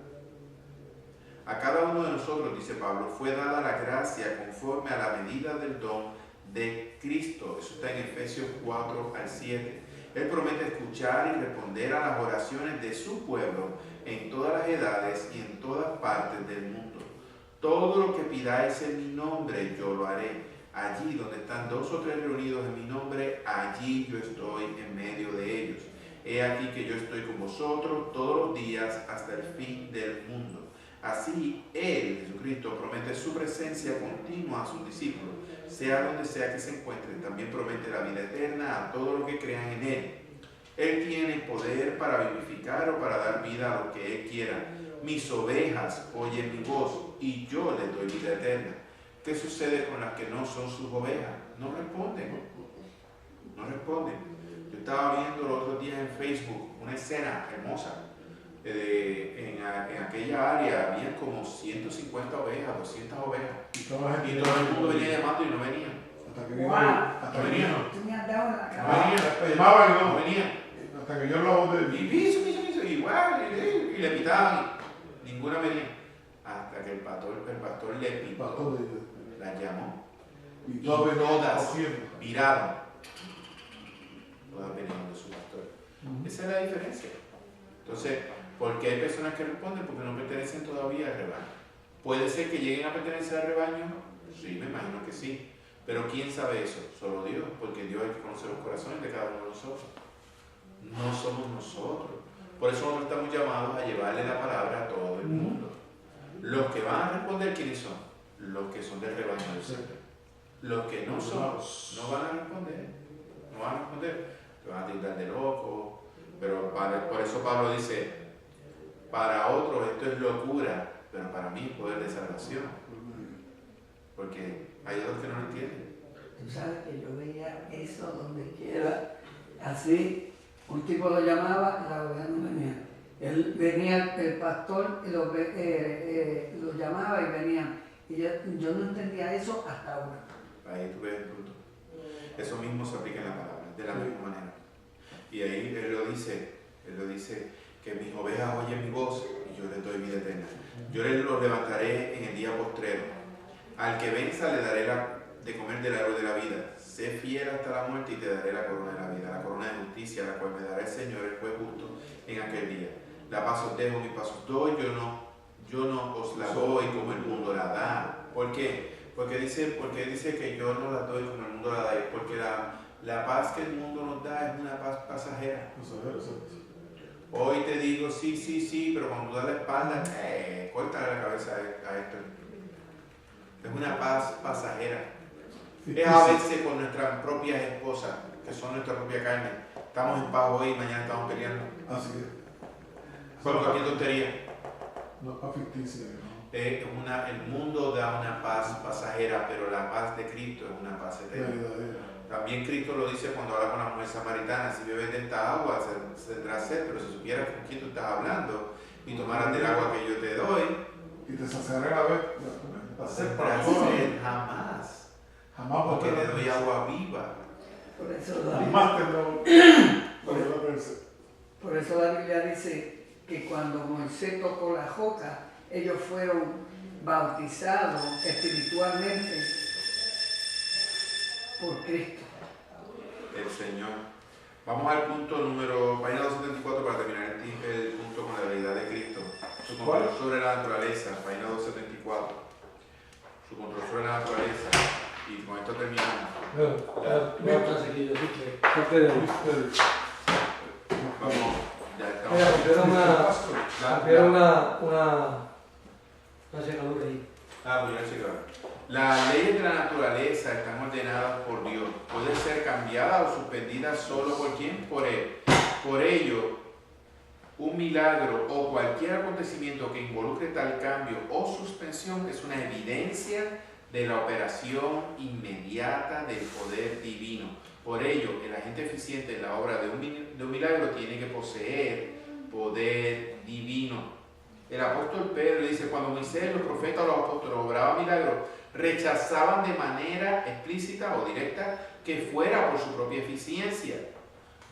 A cada uno de nosotros, dice Pablo, fue dada la gracia conforme a la medida del don de Cristo. Eso está en Efesios 4 al 7. Él promete escuchar y responder a las oraciones de su pueblo en todas las edades y en todas partes del mundo. Todo lo que pidáis en mi nombre, yo lo haré. Allí donde están 2 o 3 reunidos en mi nombre, allí yo estoy en medio de ellos. He aquí que yo estoy con vosotros todos los días hasta el fin del mundo. Así, Él, Jesucristo, promete su presencia continua a sus discípulos, sea donde sea que se encuentren. También promete la vida eterna a todos los que crean en Él. Él tiene poder para vivificar o para dar vida a lo que Él quiera. Mis ovejas oyen mi voz y yo les doy vida eterna. ¿Qué sucede con las que no son sus ovejas? No responden. No responden. Yo estaba viendo los otros días en Facebook una escena hermosa. En aquella área había como 150 ovejas, 200 ovejas. Y todo el mundo venía llamando y no venían. Hasta que no venían. No venían. Hasta que yo lo boté. Y piso, igual, y le pitaban. Ninguna venía. Hasta que el pastor le pitó, la llamó. Y todas viraron. Todas venían de su pastor. Esa es la diferencia. Entonces, ¿por qué hay personas que responden? Porque no pertenecen todavía al rebaño. ¿Puede ser que lleguen a pertenecer al rebaño? Sí, me imagino que sí. Pero ¿quién sabe eso? Solo Dios, porque Dios hay que conocer los corazones de cada uno de nosotros. No somos nosotros. Por eso nosotros estamos llamados a llevarle la palabra a todo el mundo. Los que van a responder, ¿quiénes son? Los que son del rebaño del Señor. Los que no son, no van a responder. No van a responder. Te van a tildar de loco. Pero por eso Pablo dice, para otros esto es locura, pero para mí es poder de salvación. Porque hay otros que no lo entienden. Tú sabes que yo veía eso donde quiera, así. Un tipo lo llamaba, la oveja no venía. Él venía, el pastor lo llamaba y venía. Y yo no entendía eso hasta ahora. Ahí tú ves el fruto. Eso mismo se aplica en la palabra, de la misma manera. Y ahí él lo dice que mis ovejas oyen mi voz y yo les doy vida eterna. Yo les los levantaré en el día postrero. Al que venza le daré de comer del árbol de la vida. Sé fiel hasta la muerte y te daré la corona de la vida, la corona de justicia, la cual me dará el Señor, el juez justo, en aquel día. La paz os dejo, mi paz os doy, yo no os la doy como el mundo la da. ¿Por qué? Porque dice que yo no la doy como el mundo la da, porque la paz que el mundo nos da es una paz pasajera. Hoy te digo sí, pero cuando tú das la espalda, córtale la cabeza a esto. Es una paz pasajera. Es a veces con nuestras propias esposas, que son nuestra propia carne. Estamos en paz hoy y mañana estamos peleando. Así es. Por cualquier tontería. No, paz ficticia, ¿no? El mundo da una paz pasajera, pero la paz de Cristo es una paz eterna. También Cristo lo dice cuando habla con la mujer samaritana: si bebes de esta agua, tendrás sed, pero si supieras con quién tú estás hablando y tomaras del agua que yo te doy, y te saciaré la vez. Jamás. Jamás Porque te doy agua viva. Por eso la Jamás Biblia, tendrá por eso la Biblia dice que cuando Moisés tocó la roca, ellos fueron bautizados espiritualmente por Cristo. El Señor. Vamos al punto número, página 274 para terminar el punto con la deidad de Cristo. Su control sobre la naturaleza, página 274. Su control sobre la naturaleza. Y con esto terminamos. Vamos, ya estamos. Rompieron una cerradura ahí. Voy a checar. Las leyes de la naturaleza están ordenadas por Dios. Pueden ser cambiadas o suspendidas solo por quién, por Él. Por ello, un milagro o cualquier acontecimiento que involucre tal cambio o suspensión es una evidencia de la operación inmediata del poder divino. Por ello, el agente eficiente en la obra de un milagro tiene que poseer poder divino. El apóstol Pedro dice, cuando Moisés, los profetas o los apóstoles obraban milagros, rechazaban de manera explícita o directa que fuera por su propia eficiencia.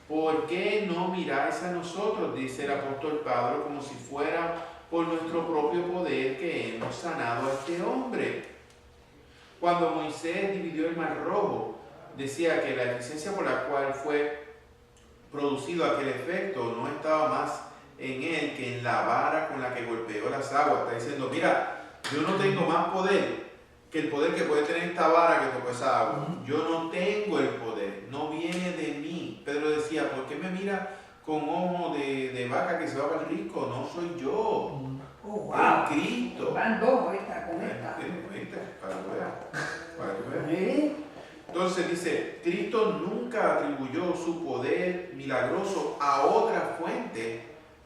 ¿Por qué no miráis a nosotros, dice el apóstol Pablo, como si fuera por nuestro propio poder que hemos sanado a este hombre? Cuando Moisés dividió el Mar Rojo, decía que la eficiencia por la cual fue producido aquel efecto no estaba más en él que en la vara con la que golpeó las aguas. Está diciendo, mira, yo no tengo más poder que el poder que puede tener esta vara que tocó esa agua. Yo no tengo el poder, no viene de mí. Pedro decía, ¿por qué me mira con ojo de vaca que se va para el risco? No soy yo, Oh, wow. es Cristo. Van dos esta con esta. Para que veas. ¿Eh? Entonces dice, Cristo nunca atribuyó su poder milagroso a otra fuente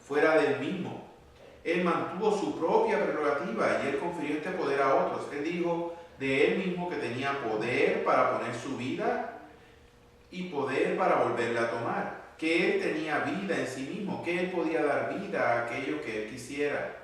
fuera del mismo. Él mantuvo su propia prerrogativa y Él confirió este poder a otros. Él dijo de Él mismo que tenía poder para poner su vida y poder para volverla a tomar. Que Él tenía vida en sí mismo, que Él podía dar vida a aquello que Él quisiera.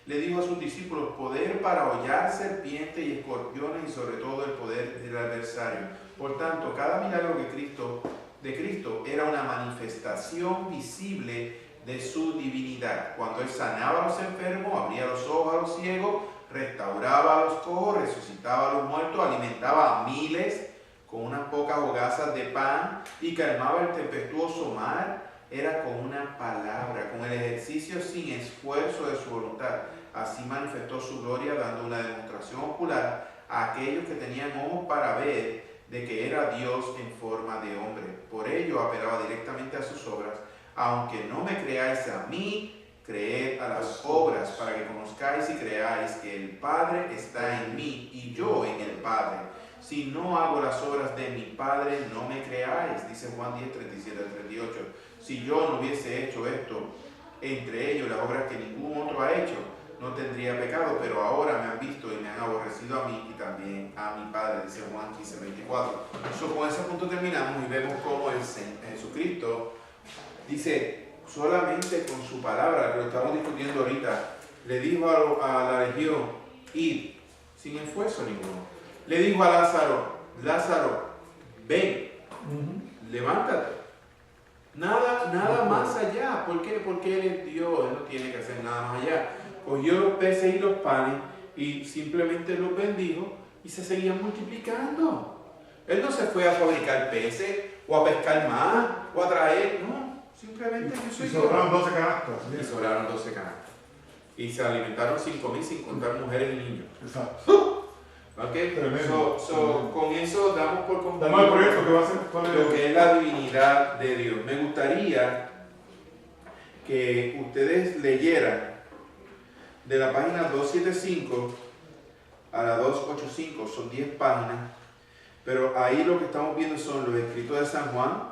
Le dijo a sus discípulos poder para hollar serpientes y escorpiones y sobre todo el poder del adversario. Por tanto, cada milagro de Cristo era una manifestación visible de su divinidad. Cuando Él sanaba a los enfermos, abría los ojos a los ciegos, restauraba a los cojos, resucitaba a los muertos, alimentaba a miles con unas pocas hogazas de pan y calmaba el tempestuoso mar, era con una palabra, con el ejercicio sin esfuerzo de su voluntad. Así manifestó su gloria, dando una demostración ocular a aquellos que tenían ojos para ver de que era Dios en forma de hombre. Por ello apelaba directamente a sus obras. Aunque no me creáis a mí, creed a las obras, para que conozcáis y creáis que el Padre está en mí y yo en el Padre. Si no hago las obras de mi Padre, no me creáis, dice Juan 10, 37 al 38. Si yo no hubiese hecho esto, entre ellos las obras que ningún otro ha hecho, no tendría pecado, pero ahora me han visto y me han aborrecido a mí y también a mi Padre, dice Juan 15, 24. Con ese punto terminamos y vemos cómo Jesucristo dice, solamente con su palabra, que lo estamos discutiendo ahorita, le dijo a la legión, id, sin esfuerzo ninguno. Le dijo a Lázaro, ven, levántate. Nada más allá. ¿Por qué? Porque Él es Dios, Él no tiene que hacer nada más allá. Cogió los peces y los panes y simplemente los bendijo y se seguían multiplicando. Él no se fue a fabricar peces o a pescar más o a traer, no. Simplemente yo soy Dios. sobraron 12 canastas. Y sobraron 12 canastas. Y se alimentaron 5,000 sin contar mujeres y niños. Exacto. ¿Ok? Tremendo. Con eso damos por Damos el concluido proyecto que va a ser lo que es la divinidad de Dios. Me gustaría que ustedes leyeran de la página 275 a la 285, son 10 páginas, pero ahí lo que estamos viendo son los escritos de San Juan,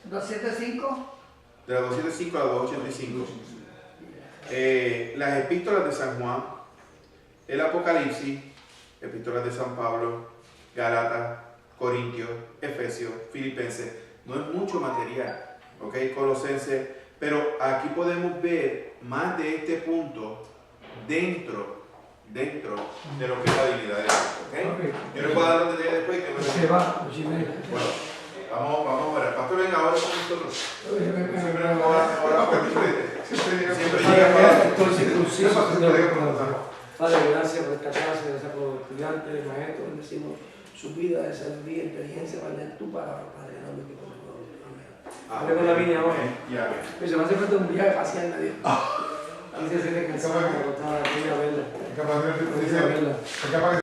275. de la 275 a la 285, las epístolas de San Juan, el Apocalipsis, epístolas de San Pablo, Gálatas, Corintios, Efesios, Filipenses. No es mucho material, ¿ok? Colosenses, pero aquí podemos ver más de este punto dentro dentro de lo que es la divinidad de Cristo. ¿Okay? Ok. Yo les puedo dar los detalles después y que me Se va, 8:30. Bueno, vamos a ver. Pastor, venga ahora con nosotros. Oye, Siempre ahora por siempre Padre, llega gracias para... por el circunciso, Señor. Señor. Padre, gracias por esta clase, gracias por los estudiantes, maestros, bendecimos su vida de sabiduría, inteligencia, para leer tu palabra, Padre, en nombre de Cristo. Amén. Hable con la niña ahora. Ya, amén. Pues se me hace falta un viaje espacial, nadie. Dice que se cansaba, que acostaba, que iba a verla. Es capaz de Que iba a verla. es capaz de